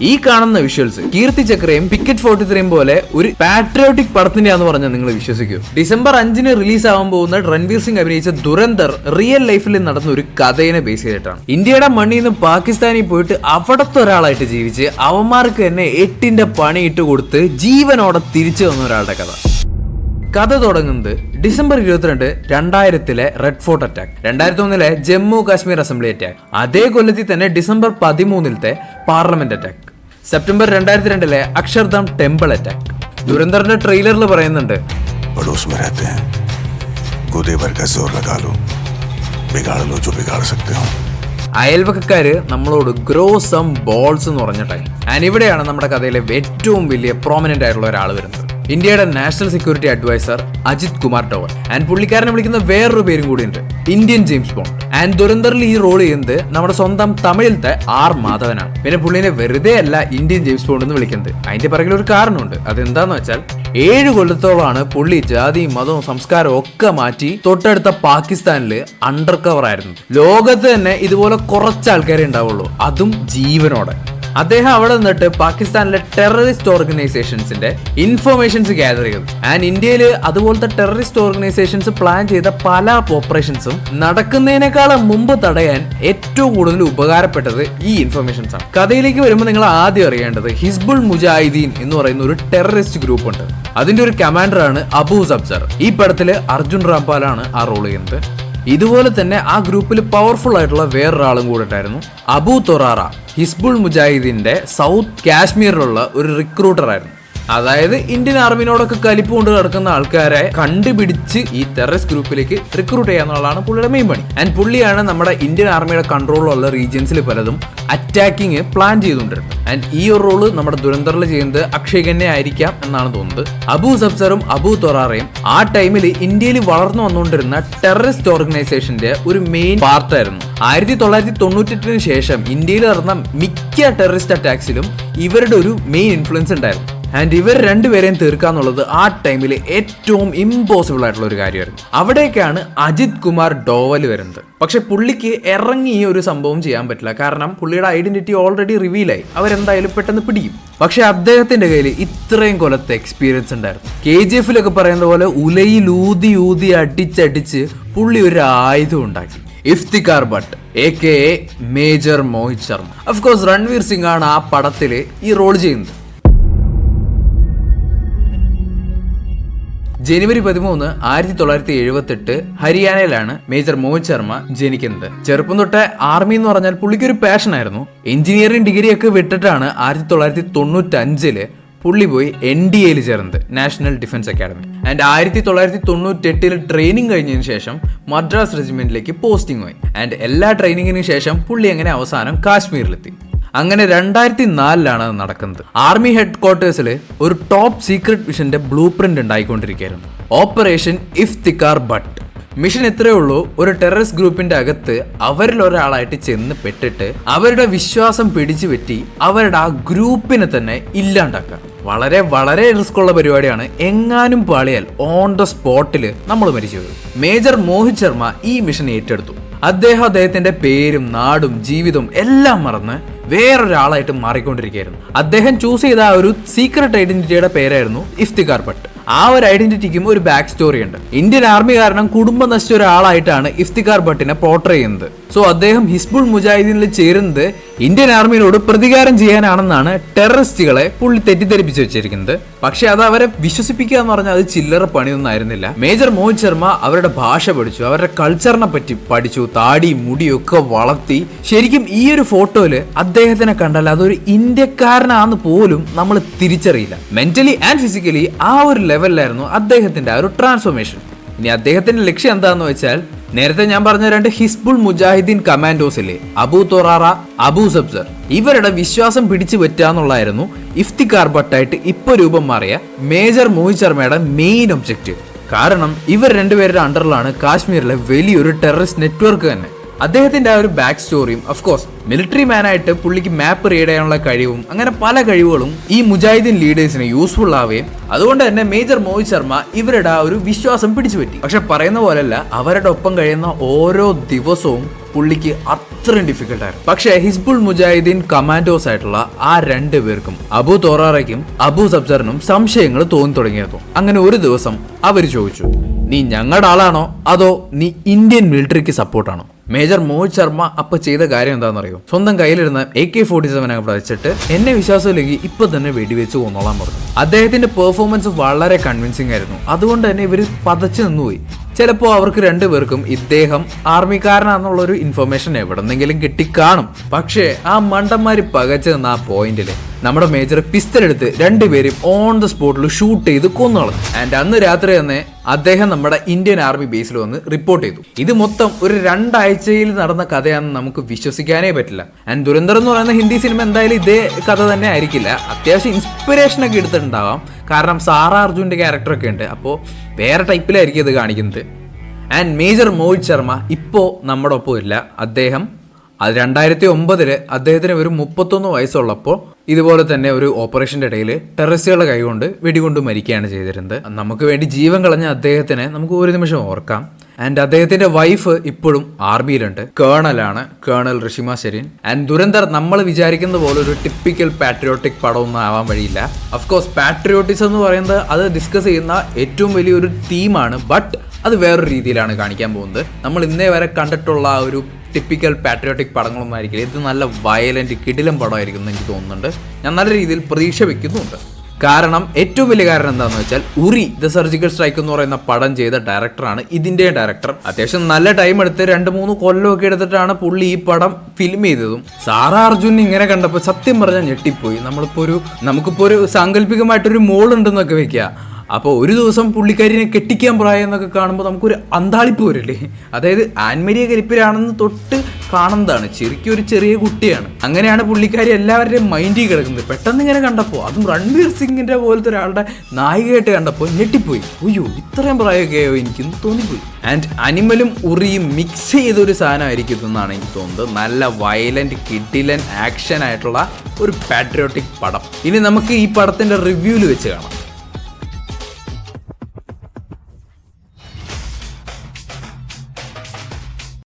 ഈ കാണുന്ന വിഷ്വൽസ് കീർത്തി ചക്രയും പിക്കറ്റ് 43 പോലെ ഒരു പാട്രിയോട്ടിക് പടത്തിന്റെയാന്ന് പറഞ്ഞാൽ നിങ്ങൾ വിശ്വസിക്കൂ. ഡിസംബർ 5 റിലീസ് ആവാൻ പോകുന്ന രൺവീർ സിംഗ് അഭിനയിച്ച ദുരന്തർ റിയൽ ലൈഫിൽ നടന്ന ഒരു കഥയെ ബേസ് ചെയ്തിട്ടാണ്. ഇന്ത്യയുടെ മണ്ണിൽ നിന്ന് പാകിസ്ഥാനിൽ പോയിട്ട് അവിടത്തെ ഒരാളായിട്ട് ജീവിച്ച് അവന്മാർക്ക് തന്നെ 8ന്റെ പണി ഇട്ട് കൊടുത്ത് ജീവനോടെ തിരിച്ചു വന്ന ഒരാളുടെ കഥ. കഥ തുടങ്ങുന്നത് December 22, 2000 Red Fort attack, 2001 Jammu Kashmir assembly attack, അതേ കൊല്ലത്തിൽ തന്നെ December 13 parliament attack, September 2002 Akshardham temple attack. ദുരന്തറിന്റെ ട്രെയിലറിൽ പറയുന്നുണ്ട്, അയൽവക്കാര് നമ്മളോട് ഗ്രോ സം ബോൾസ് എന്ന് പറഞ്ഞ ടൈം. ആൻഡ് ഇവിടെയാണ് നമ്മുടെ കഥയിലെ ഏറ്റവും വലിയ പ്രോമിനന്റ് ആയിട്ടുള്ള ഒരാൾ വരുന്നത്. ഇന്ത്യയുടെ national security adviser Ajit Kumar Doval. And പുള്ളിക്കാരനെ വിളിക്കുന്ന വേറൊരു പേരും കൂടിയുണ്ട്, ഇന്ത്യൻ ജെയിംസ് ബോണ്ട്. ആൻഡ് ദുരന്തറിൽ ഈ റോൾ ചെയ്യുന്നത് നമ്മുടെ സ്വന്തം തമിഴിലത്തെ ആർ മാധവനാണ്. പിന്നെ പുള്ളിനെ വെറുതെ അല്ല ഇന്ത്യൻ ജെയിംസ് ബോണ്ട് എന്ന് വിളിക്കുന്നത്. അതിന്റെ പിറകിൽ ഒരു കാരണമുണ്ട്. അതെന്താന്ന് വെച്ചാൽ 7 കൊല്ലത്തോളാണ് പുള്ളി ജാതിയും മതവും സംസ്കാരവും ഒക്കെ മാറ്റി തൊട്ടടുത്ത പാകിസ്ഥാനില് അണ്ടർ കവർ ആയിരുന്നു. ലോകത്ത് തന്നെ ഇതുപോലെ കുറച്ച് ആൾക്കാരെ ഉണ്ടാവുള്ളൂ, അതും ജീവനോടെ. അദ്ദേഹം അവിടെ നിന്നിട്ട് പാകിസ്ഥാനിലെ ടെററിസ്റ്റ് ഓർഗനൈസേഷൻസിന്റെ ഇൻഫർമേഷൻസ് ഗ്യാദർ ചെയ്തു. ആൻഡ് ഇന്ത്യയിൽ അതുപോലത്തെ ടെററിസ്റ്റ് ഓർഗനൈസേഷൻസ് പ്ലാൻ ചെയ്ത പല ഓപ്പറേഷൻസും നടക്കുന്നതിനേക്കാളും മുമ്പ് തടയാൻ ഏറ്റവും കൂടുതൽ ഉപകാരപ്പെട്ടത് ഈ ഇൻഫർമേഷൻസ് ആണ്. കഥയിലേക്ക് വരുമ്പോൾ നിങ്ങൾ ആദ്യം അറിയേണ്ടത് ഹിസ്ബുൾ മുജാഹിദീൻ എന്ന് പറയുന്ന ഒരു ടെററിസ്റ്റ് ഗ്രൂപ്പ് ഉണ്ട്. അതിന്റെ ഒരു കമാൻഡറാണ് അബൂ സബ്സർ. ഈ പടത്തില് അർജുൻ റാംപാലാണ് ആ റോൾ ചെയ്യുന്നത്. ഇതുപോലെ തന്നെ ആ ഗ്രൂപ്പിൽ പവർഫുൾ ആയിട്ടുള്ള വേറൊരാളും കൂടെ ഉണ്ടായിരുന്നു, അബൂ തൊറാറ. ഹിസ്ബുൾ മുജാഹിദീന്റെ സൗത്ത് കാശ്മീരിലുള്ള ഒരു റിക്രൂട്ടർ ആയിരുന്നു. അതായത് ഇന്ത്യൻ ആർമിനോടൊക്കെ കലിപ്പ് കൊണ്ട് കിടക്കുന്ന ആൾക്കാരെ കണ്ടുപിടിച്ച് ഈ ടെററിസ്റ്റ് ഗ്രൂപ്പിലേക്ക് റിക്രൂട്ട് ചെയ്യാന്നുള്ളതാണ് പുള്ളിയുടെ മെയിൻ പണി. ആൻഡ് പുള്ളിയാണ് നമ്മുടെ ഇന്ത്യൻ ആർമിയുടെ കൺട്രോളിലുള്ള റീജിയൻസിൽ പലതും അറ്റാക്കിങ് പ്ലാൻ ചെയ്തുകൊണ്ടിരുന്നത്. ആൻഡ് ഈ ഒരു റോള് നമ്മുടെ ദുരന്തറിൽ ചെയ്യുന്നത് അക്ഷയ് ഖന്നെ ആയിരിക്കാം എന്നാണ് തോന്നുന്നത്. അബൂ സബ്സറും അബൂ തൊറാറയും ആ ടൈമിൽ ഇന്ത്യയിൽ വളർന്നു വന്നുകൊണ്ടിരുന്ന ടെററിസ്റ്റ് ഓർഗനൈസേഷന്റെ ഒരു മെയിൻ പാർട്ടായിരുന്നു. 1998 ശേഷം ഇന്ത്യയിൽ നടന്ന മിക്ക ടെററിസ്റ്റ് അറ്റാക്സിലും ഇവരുടെ ഒരു മെയിൻ ഇൻഫ്ലുവൻസ് ഉണ്ടായിരുന്നു. ആൻഡ് ഇവർ രണ്ടുപേരെയും തീർക്കാന്നുള്ളത് ആ ടൈമിൽ ഏറ്റവും ഇമ്പോസിബിൾ ആയിട്ടുള്ള ഒരു കാര്യമായിരുന്നു. അവിടേക്കാണ് അജിത് കുമാർ ഡോവൽ വരുന്നത്. പക്ഷെ പുള്ളിക്ക് ഇറങ്ങി ഈ ഒരു സംഭവം ചെയ്യാൻ പറ്റില്ല, കാരണം പുള്ളിയുടെ ഐഡന്റിറ്റി ഓൾറെഡി റിവീലായി. അവരെന്തായാലും പെട്ടെന്ന് പിടിക്കും. പക്ഷെ അദ്ദേഹത്തിന്റെ കയ്യിൽ ഇത്രയും കൊല്ലത്തെ എക്സ്പീരിയൻസ് ഉണ്ടായിരുന്നു. KGF പറയുന്ന പോലെ ഉലയിൽ ഊതി ഊതി അടിച്ചടിച്ച് പുള്ളി ഒരു ആയുധം ഉണ്ടാക്കി. Iftikhar Bhatt AKA major Mohit Sharma. Of course Ranveer Singh ആണ് ആ പടത്തില് ഈ റോൾ ചെയ്യുന്നത്. ജനുവരി 13, 1978 ഹരിയാനയിലാണ് മേജർ മോഹിത് ശർമ്മ ജനിക്കുന്നത്. ചെറുപ്പം തൊട്ടേ ആർമി എന്ന് പറഞ്ഞാൽ പുള്ളിക്കൊരു പാഷനായിരുന്നു. എഞ്ചിനീയറിംഗ് ഡിഗ്രി ഒക്കെ വിട്ടിട്ടാണ് 1995 പുള്ളി പോയി NDAയിൽ ചേർന്നത്, national defence academy. And 1998 training കഴിഞ്ഞതിന് ശേഷം മദ്രാസ് റെജിമെന്റിലേക്ക് പോസ്റ്റിംഗ് പോയി. ആൻഡ് എല്ലാ ട്രെയിനിങ്ങിന് ശേഷം പുള്ളി അങ്ങനെ അവസാനം കാശ്മീരിലെത്തി. അങ്ങനെ 2004 അത് നടക്കുന്നത്. ആർമി ഹെഡ് ക്വാർട്ടേഴ്സിൽ ഒരു ടോപ്പ് സീക്രട്ട് മിഷന്റെ ബ്ലൂ പ്രിന്റ് ഉണ്ടായിക്കൊണ്ടിരിക്കുകയായിരുന്നു, ഓപ്പറേഷൻ ഇഫ്തിഖാർ ഭട്ട്. മിഷൻ ഇത്രയേ ഉള്ളൂ, ഒരു ടെററിസ്റ്റ് ഗ്രൂപ്പിന്റെ അകത്ത് അവരിൽ ഒരാളായിട്ട് ചെന്ന് പെട്ടിട്ട് അവരുടെ വിശ്വാസം പിടിച്ചു പറ്റി അവരുടെ ആ ഗ്രൂപ്പിനെ തന്നെ ഇല്ലാണ്ടാക്കുക. വളരെ വളരെ റിസ്ക് ഉള്ള പരിപാടിയാണ്. എങ്ങാനും പാളിയാൽ ഓൺ ദ സ്പോട്ടിൽ നമ്മൾ മരിച്ചു പോകും. മേജർ മോഹിത് ശർമ്മ ഈ മിഷൻ ഏറ്റെടുത്തു. അദ്ദേഹത്തിന്റെ പേരും നാടും ജീവിതവും എല്ലാം മറന്ന് വേറൊരാളായിട്ട് മാറിക്കൊണ്ടിരിക്കുകയായിരുന്നു. അദ്ദേഹം ചൂസ് ചെയ്ത ആ ഒരു സീക്രട്ട് ഐഡന്റിറ്റിയുടെ പേരായിരുന്നു ഇഫ്തിഖാർ ഭട്ട്. ആ ഒരു ഐഡന്റിറ്റിക്കും ഒരു ബാക്ക് സ്റ്റോറി ഉണ്ട്. ഇന്ത്യൻ ആർമി കാരണം കുടുംബം നശിച്ച ഒരാളായിട്ടാണ് ഇഫ്തിഖാർ ഭട്ടിനെ പോർട്രേ ചെയ്യുന്നത്. സോ അദ്ദേഹം ഹിസ്ബുൾ മുജാഹിദീനിൽ ചേരുന്നത് ഇന്ത്യൻ ആർമിയോട് പ്രതികാരം ചെയ്യാനാണെന്നാണ് ടെററിസ്റ്റുകളെ പുള്ളി തെറ്റിദ്ധരിപ്പിച്ചു വെച്ചിരിക്കുന്നത്. പക്ഷെ അത് അവരെ വിശ്വസിപ്പിക്കുക എന്ന് പറഞ്ഞാൽ അത് ചില്ലറ പണിയൊന്നും ആയിരുന്നില്ല. മേജർ മോഹിത് ശർമ്മ അവരുടെ ഭാഷ പഠിച്ചു, അവരുടെ കൾച്ചറിനെ പറ്റി പഠിച്ചു, താടി മുടിയൊക്കെ വളർത്തി. ശരിക്കും ഈ ഒരു ഫോട്ടോയില് അദ്ദേഹത്തിനെ കണ്ടാൽ അതൊരു ഇന്ത്യക്കാരനാന്ന് പോലും നമ്മൾ തിരിച്ചറിയില്ല. മെന്റലി ആൻഡ് ഫിസിക്കലി ആ ഒരു ലെവലിലായിരുന്നു അദ്ദേഹത്തിന്റെ ആ ഒരു ട്രാൻസ്ഫോർമേഷൻ. ഇനി അദ്ദേഹത്തിന്റെ ലക്ഷ്യം എന്താന്ന് വെച്ചാൽ, നേരത്തെ ഞാൻ പറഞ്ഞ 2 ഹിസ്ബുൾ മുജാഹിദീൻ കമാൻഡോസിലെ അബൂ തൊറാറ, അബൂ സബ്സർ, ഇവരുടെ വിശ്വാസം പിടിച്ചു പറ്റാന്നുള്ളതായിരുന്നു ഇഫ്തിഖാർ ഭട്ടായിട്ട് ഇപ്പൊ രൂപം മാറിയ മേജർ മോഹിത് ശർമ്മയുടെ മെയിൻ ഒബ്ജക്റ്റീവ്. കാരണം ഇവർ രണ്ടുപേരുടെ അണ്ടറിലാണ് കാശ്മീരിലെ വലിയൊരു ടെററിസ്റ്റ് നെറ്റ്വർക്ക് തന്നെ. അദ്ദേഹത്തിന്റെ ആ ഒരു ബാക്ക് സ്റ്റോറിയും ഓഫ്കോഴ്സ് മിലിറ്ററി മാനായിട്ട് പുള്ളിക്ക് മാപ്പ് റീഡ് ചെയ്യാനുള്ള കഴിവും അങ്ങനെ പല കഴിവുകളും ഈ മുജാഹിദീൻ ലീഡേഴ്സിന് യൂസ്ഫുൾ ആവുകയും അതുകൊണ്ട് തന്നെ മേജർ മോഹിത് ശർമ്മ ഇവരുടെ ആ ഒരു വിശ്വാസം പിടിച്ചു പറ്റി. പക്ഷെ പറയുന്ന പോലെയല്ല, അവരുടെ ഒപ്പം കഴിയുന്ന ഓരോ ദിവസവും പുള്ളിക്ക് അത്രയും ഡിഫിക്കൽട്ട് ആയിരുന്നു. പക്ഷേ ഹിസ്ബുൾ മുജാഹിദീൻ കമാൻഡോസ് ആയിട്ടുള്ള ആ 2 പേർക്കും അബു തോറാറയ്ക്കും അബു സബ്സറിനും സംശയങ്ങൾ തോന്നി തുടങ്ങിയിരുന്നു. അങ്ങനെ ഒരു ദിവസം അവർ ചോദിച്ചു, നീ ഞങ്ങളുടെ ആളാണോ അതോ നീ ഇന്ത്യൻ മിലിറ്ററിക്ക് സപ്പോർട്ടാണോ? മേജർ മോഹിത് ശർമ്മ അപ്പൊ ചെയ്ത കാര്യം എന്താണെന്നറിയോ? സ്വന്തം കയ്യിലിരുന്ന AK-47 അവിടെ വെച്ചിട്ട് എന്നെ വിശ്വാസമില്ലെങ്കിൽ ഇപ്പൊ തന്നെ വെടിവെച്ച് കൊന്നോളാൻ പറഞ്ഞു. അദ്ദേഹത്തിന്റെ പെർഫോമൻസ് വളരെ കൺവിൻസിംഗ് ആയിരുന്നു. അതുകൊണ്ട് തന്നെ ഇവർ പതച്ചു നിന്നുപോയി. ചിലപ്പോൾ അവർക്ക് 2 പേർക്കും ഇദ്ദേഹം ആർമിക്കാരനാണെന്നുള്ളൊരു ഇൻഫർമേഷൻ എവിടെന്നെങ്കിലും കിട്ടിക്കാണും. പക്ഷേ ആ മണ്ടന്മാര് പകച്ചു നിന്ന ആ പോയിന്റില് നമ്മുടെ മേജർ പിസ്റ്റൽ എടുത്ത് 2 പേരും ഓൺ ദ സ്പോട്ടിൽ ഷൂട്ട് ചെയ്ത് കൊന്നോളഞ്ഞു. ആൻഡ് അന്ന് രാത്രി തന്നെ അദ്ദേഹം നമ്മുടെ ഇന്ത്യൻ ആർമി ബേസിൽ വന്ന് റിപ്പോർട്ട് ചെയ്തു. ഇത് മൊത്തം ഒരു 2 ആഴ്ചയിൽ നടന്ന കഥയാണെന്ന് നമുക്ക് വിശ്വസിക്കാനേ പറ്റില്ല. ആൻഡ് ദുരന്തർ എന്ന് പറയുന്ന ഹിന്ദി സിനിമ എന്തായാലും ഇതേ കഥ തന്നെ ആയിരിക്കില്ല. അത്യാവശ്യം ഇൻസ്പിറേഷൻ ഒക്കെ എടുത്തിട്ടുണ്ടാവാം. കാരണം സാറ അർജുൻ്റെ ക്യാരക്ടറൊക്കെ ഉണ്ട്. അപ്പോൾ വേറെ ടൈപ്പിലായിരിക്കും ഇത് കാണിക്കുന്നത്. ആൻഡ് മേജർ മോഹിത് ശർമ്മ ഇപ്പോൾ നമ്മുടെ ഒപ്പം ഇല്ല. അദ്ദേഹം 2009 അദ്ദേഹത്തിന് ഒരു 31 വയസ്സുള്ളപ്പോൾ ഇതുപോലെ തന്നെ ഒരു ഓപ്പറേഷൻ്റെ ഇടയിൽ ടെററിസ്റ്റുകളുടെ കൈകൊണ്ട് വെടികൊണ്ട് മരിക്കുകയാണ് ചെയ്തിരുന്നത്. നമുക്ക് വേണ്ടി ജീവൻ കളഞ്ഞ അദ്ദേഹത്തിനെ നമുക്ക് ഒരു നിമിഷം ഓർക്കാം. ആൻഡ് അദ്ദേഹത്തിന്റെ വൈഫ് ഇപ്പോഴും ആർമിയിലുണ്ട്, കേണലാണ്, കേണൽ ഋഷിമ ശരീൻ. ആൻഡ് ദുരന്തർ നമ്മൾ വിചാരിക്കുന്ന പോലെ ഒരു ടിപ്പിക്കൽ പാട്രിയോട്ടിക് പടമൊന്നും ആവാൻ വഴിയില്ല. അഫ്കോഴ്സ് പാട്രിയോട്ടിസം എന്ന് പറയുന്നത് അത് ഡിസ്കസ് ചെയ്യുന്ന ഏറ്റവും വലിയൊരു തീമാണ്. ബട്ട് അത് വേറൊരു രീതിയിലാണ് കാണിക്കാൻ പോകുന്നത്. നമ്മൾ ഇന്നേ വരെ കണ്ടിട്ടുള്ള ആ ഒരു ടിപ്പിക്കൽ പാട്രിയോട്ടിക് പടങ്ങളൊന്നും ആയിരിക്കില്ല. ഇത് നല്ല വയലന്റ് കിടിലം പടമായിരിക്കും എന്ന് എനിക്ക് തോന്നുന്നുണ്ട്. ഞാൻ നല്ല രീതിയിൽ പ്രതീക്ഷ വെക്കുന്നുണ്ട്. കാരണം ഏറ്റവും വലിയ കാരണം എന്താണെന്ന് വെച്ചാൽ ഉറി ദ സർജിക്കൽ സ്ട്രൈക്ക് എന്ന് പറയുന്ന പടം ചെയ്ത ഡയറക്ടറാണ് ഇതിന്റെ ഡയറക്ടർ. അത്യാവശ്യം നല്ല ടൈം എടുത്ത് 2-3 കൊല്ലമൊക്കെ എടുത്തിട്ടാണ് പുള്ളി ഈ പടം ഫിലിം ചെയ്തതും. സാറ അർജുൻ ഇങ്ങനെ കണ്ടപ്പോൾ സത്യം പറഞ്ഞാൽ ഞെട്ടിപ്പോയി. നമുക്കിപ്പോൾ ഒരു സാങ്കല്പികമായിട്ടൊരു മോൾ ഉണ്ടെന്നൊക്കെ വെക്കുക. അപ്പോൾ ഒരു ദിവസം പുള്ളിക്കാരിനെ കെട്ടിക്കാൻ പ്രായം എന്നൊക്കെ കാണുമ്പോൾ നമുക്കൊരു അന്താളിപ്പ് വരില്ലേ? അതായത് ആൻമരിയ കരിപ്പിലാണെന്ന് തൊട്ട് കാണുന്നതാണ്, ശരിക്കും ഒരു ചെറിയ കുട്ടിയാണ്. അങ്ങനെയാണ് പുള്ളിക്കാരി എല്ലാവരുടെയും മൈൻഡിൽ കിടക്കുന്നത്. പെട്ടെന്ന് ഇങ്ങനെ കണ്ടപ്പോൾ, അതും രൺവീർ സിംഗിന്റെ പോലത്തെ ഒരാളുടെ നായികയായിട്ട് കണ്ടപ്പോൾ ഞെട്ടിപ്പോയി. അയ്യോ, ഇത്രയും പ്രായമൊക്കെയോ എനിക്കൊന്ന് തോന്നിപ്പോയി. ആൻഡ് അനിമലും ഉറിയും മിക്സ് ചെയ്തൊരു സാധനമായിരിക്കും ഇതെന്നാണ് എനിക്ക് തോന്നുന്നത്. നല്ല വയലന്റ് കിഡിലൻ ആക്ഷൻ ആയിട്ടുള്ള ഒരു പാട്രിയോട്ടിക് പടം. ഇനി നമുക്ക് ഈ പടത്തിന്റെ റിവ്യൂവിൽ വെച്ച് കാണാം.